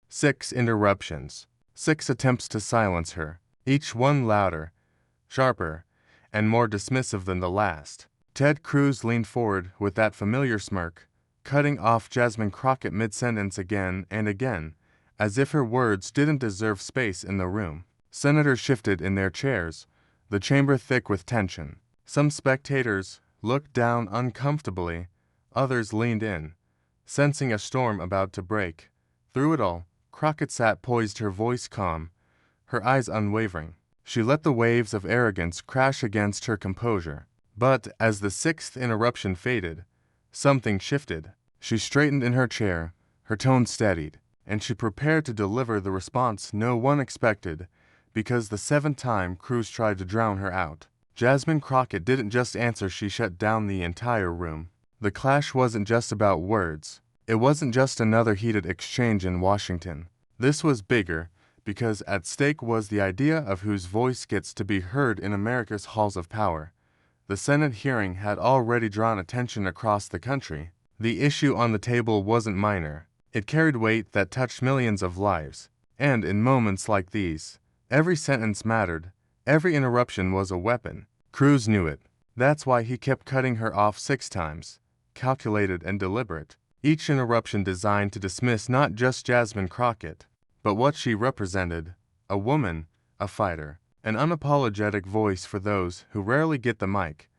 6 interruptions. 6 attempts to silence her, each one louder, sharper, and more dismissive than the last. Ted Cruz leaned forward with that familiar smirk, cutting off Jasmine Crockett mid-sentence again and again, as if her words didn't deserve space in the room. Senators shifted in their chairs, the chamber thick with tension. Some spectators looked down uncomfortably, others leaned in, sensing a storm about to break. Through it all, Crockett sat poised, her voice calm, her eyes unwavering. She let the waves of arrogance crash against her composure. But as the 6th interruption faded, something shifted. She straightened in her chair, her tone steadied, and she prepared to deliver the response no one expected, because the 7th time Cruz tried to drown her out. Jasmine Crockett didn't just answer, she shut down the entire room. The clash wasn't just about words. It wasn't just another heated exchange in Washington. This was bigger, because at stake was the idea of whose voice gets to be heard in America's halls of power. The Senate hearing had already drawn attention across the country. The issue on the table wasn't minor. It carried weight that touched millions of lives. And in moments like these, every sentence mattered. Every interruption was a weapon. Cruz knew it. That's why he kept cutting her off 6 times, calculated and deliberate. Each interruption designed to dismiss not just Jasmine Crockett, but what she represented: a woman, a fighter, an unapologetic voice for those who rarely get the mic.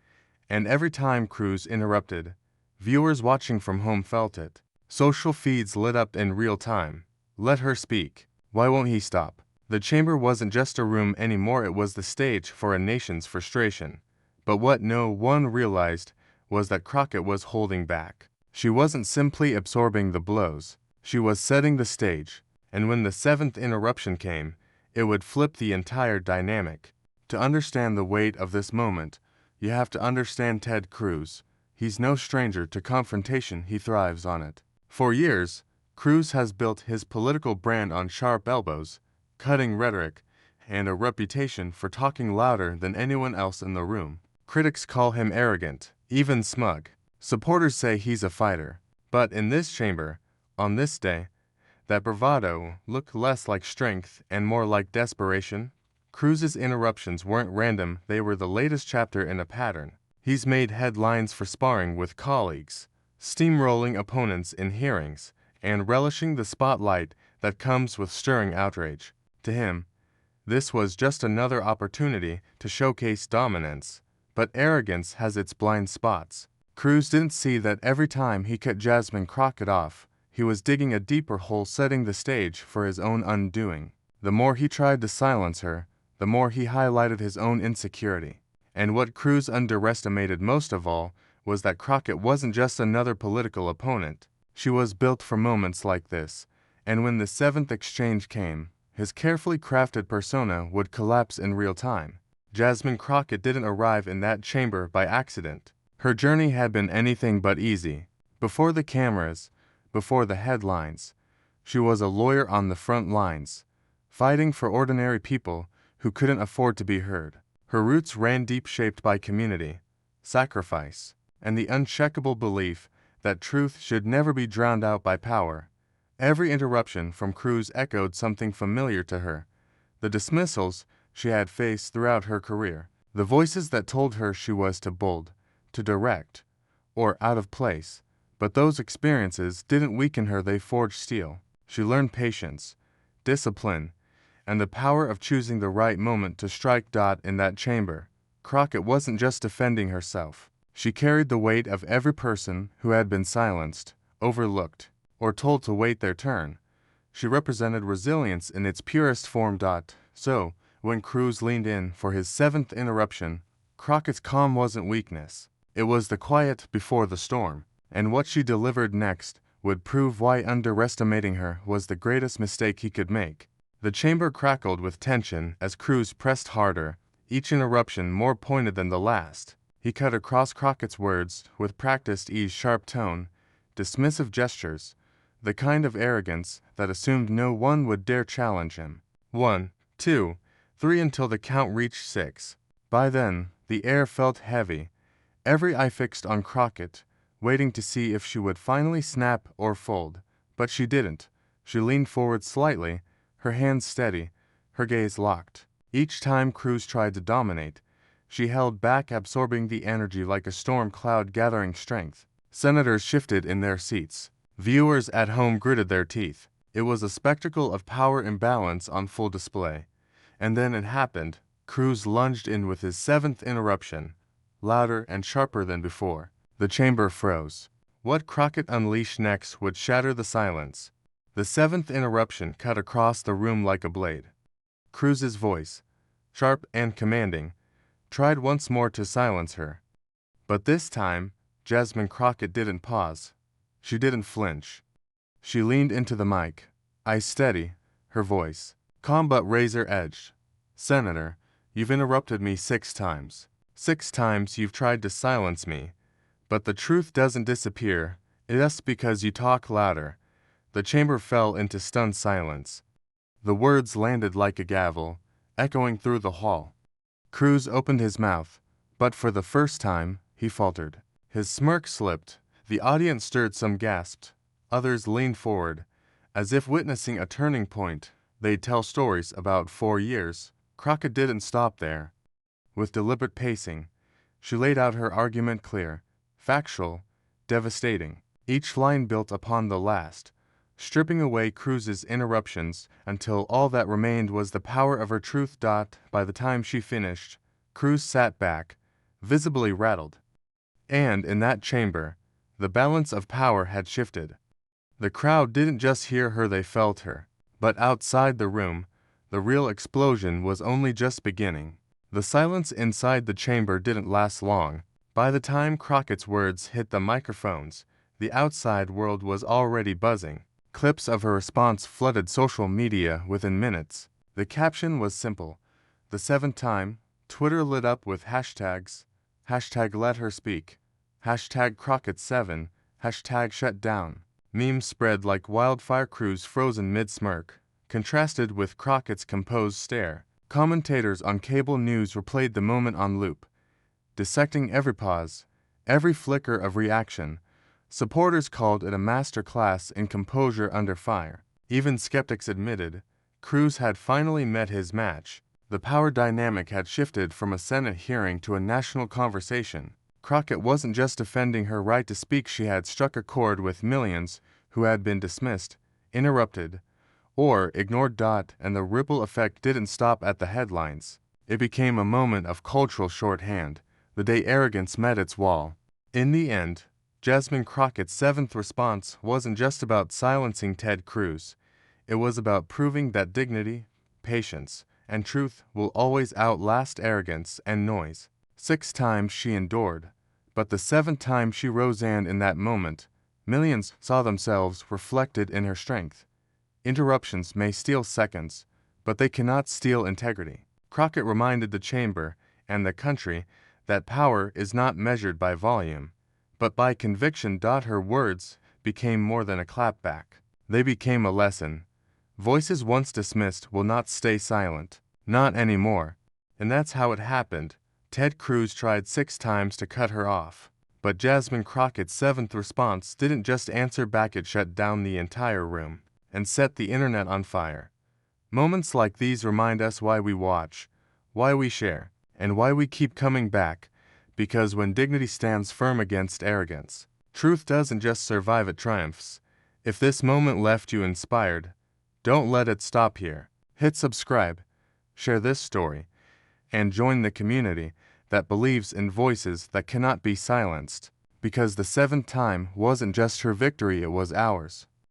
And every time Cruz interrupted, viewers watching from home felt it. Social feeds lit up in real time. Let her speak. Why won't he stop? The chamber wasn't just a room anymore, it was the stage for a nation's frustration. But what no one realized was that Crockett was holding back. She wasn't simply absorbing the blows. She was setting the stage. And when the 7th interruption came, it would flip the entire dynamic. To understand the weight of this moment, you have to understand Ted Cruz. He's no stranger to confrontation, he thrives on it. For years, Cruz has built his political brand on sharp elbows, cutting rhetoric, and a reputation for talking louder than anyone else in the room. Critics call him arrogant, even smug. Supporters say he's a fighter. But in this chamber, on this day, that bravado looked less like strength and more like desperation. Cruz's interruptions weren't random, they were the latest chapter in a pattern. He's made headlines for sparring with colleagues, steamrolling opponents in hearings, and relishing the spotlight that comes with stirring outrage. To him, this was just another opportunity to showcase dominance. But arrogance has its blind spots. Cruz didn't see that every time he cut Jasmine Crockett off, he was digging a deeper hole, setting the stage for his own undoing. The more he tried to silence her, the more he highlighted his own insecurity. And what Cruz underestimated most of all was that Crockett wasn't just another political opponent. She was built for moments like this, and when the 7th exchange came, his carefully crafted persona would collapse in real time. Jasmine Crockett didn't arrive in that chamber by accident. Her journey had been anything but easy. Before the cameras, before the headlines, she was a lawyer on the front lines, fighting for ordinary people who couldn't afford to be heard. Her roots ran deep, shaped by community, sacrifice, and the unshakable belief that truth should never be drowned out by power. Every interruption from Cruz echoed something familiar to her: the dismissals she had faced throughout her career, the voices that told her she was too bold, too direct, or out of place. But those experiences didn't weaken her, they forged steel. She learned patience, discipline, and the power of choosing the right moment to strike. In that chamber, Crockett wasn't just defending herself. She carried the weight of every person who had been silenced, overlooked, or told to wait their turn. She represented resilience in its purest form. So, when Cruz leaned in for his 7th interruption, Crockett's calm wasn't weakness. It was the quiet before the storm. And what she delivered next would prove why underestimating her was the greatest mistake he could make. The chamber crackled with tension as Cruz pressed harder, each interruption more pointed than the last. He cut across Crockett's words with practiced ease, sharp tone, dismissive gestures, the kind of arrogance that assumed no one would dare challenge him. 1, 2, 3 until the count reached 6. By then, the air felt heavy, every eye fixed on Crockett, waiting to see if she would finally snap or fold. But she didn't. She leaned forward slightly, her hands steady, her gaze locked. Each time Cruz tried to dominate, she held back, absorbing the energy like a storm cloud gathering strength. Senators shifted in their seats. Viewers at home gritted their teeth. It was a spectacle of power imbalance on full display. And then it happened. Cruz lunged in with his seventh interruption, louder and sharper than before. The chamber froze. What Crockett unleashed next would shatter the silence. The seventh interruption cut across the room like a blade. Cruz's voice, sharp and commanding, tried once more to silence her. But this time, Jasmine Crockett didn't pause. She didn't flinch. She leaned into the mic, eyes steady, her voice calm but razor-edged. "Senator, you've interrupted me 6 times. 6 times you've tried to silence me. But the truth doesn't disappear, just because you talk louder." The chamber fell into stunned silence. The words landed like a gavel, echoing through the hall. Cruz opened his mouth, but for the first time, he faltered. His smirk slipped. The audience stirred, some gasped. Others leaned forward, as if witnessing a turning point. They'd tell stories about 4 years. Crockett didn't stop there. With deliberate pacing, she laid out her argument clear, factual, devastating. Each line built upon the last, stripping away Cruz's interruptions until all that remained was the power of her truth. By the time she finished, Cruz sat back, visibly rattled. And in that chamber, the balance of power had shifted. The crowd didn't just hear her, they felt her. But outside the room, the real explosion was only just beginning. The silence inside the chamber didn't last long. By the time Crockett's words hit the microphones, the outside world was already buzzing. Clips of her response flooded social media within minutes. The caption was simple. The 7th time. Twitter lit up with hashtags. Hashtag let her speak. Hashtag Crockett7. Hashtag shut down. Memes spread like wildfire. Cruz frozen mid-smirk, contrasted with Crockett's composed stare. Commentators on cable news replayed the moment on loop, dissecting every pause, every flicker of reaction. Supporters called it a master class in composure under fire. Even skeptics admitted Cruz had finally met his match. The power dynamic had shifted from a Senate hearing to a national conversation. Crockett wasn't just defending her right to speak, she had struck a chord with millions who had been dismissed, interrupted, or ignored. And the ripple effect didn't stop at the headlines. It became a moment of cultural shorthand, the day arrogance met its wall. In the end, Jasmine Crockett's 7th response wasn't just about silencing Ted Cruz. It was about proving that dignity, patience, and truth will always outlast arrogance and noise. 6 times she endured, but the 7th time she rose, and in that moment, millions saw themselves reflected in her strength. Interruptions may steal seconds, but they cannot steal integrity. Crockett reminded the chamber and the country that power is not measured by volume, but by conviction. Her words became more than a clapback. They became a lesson. Voices once dismissed will not stay silent. Not anymore. And that's how it happened. Ted Cruz tried 6 times to cut her off. But Jasmine Crockett's 7th response didn't just answer back, it shut down the entire room and set the internet on fire. Moments like these remind us why we watch, why we share, and why we keep coming back. Because when dignity stands firm against arrogance, truth doesn't just survive, it triumphs. If this moment left you inspired, don't let it stop here. Hit subscribe, share this story, and join the community that believes in voices that cannot be silenced. Because the 7th time wasn't just her victory, it was ours.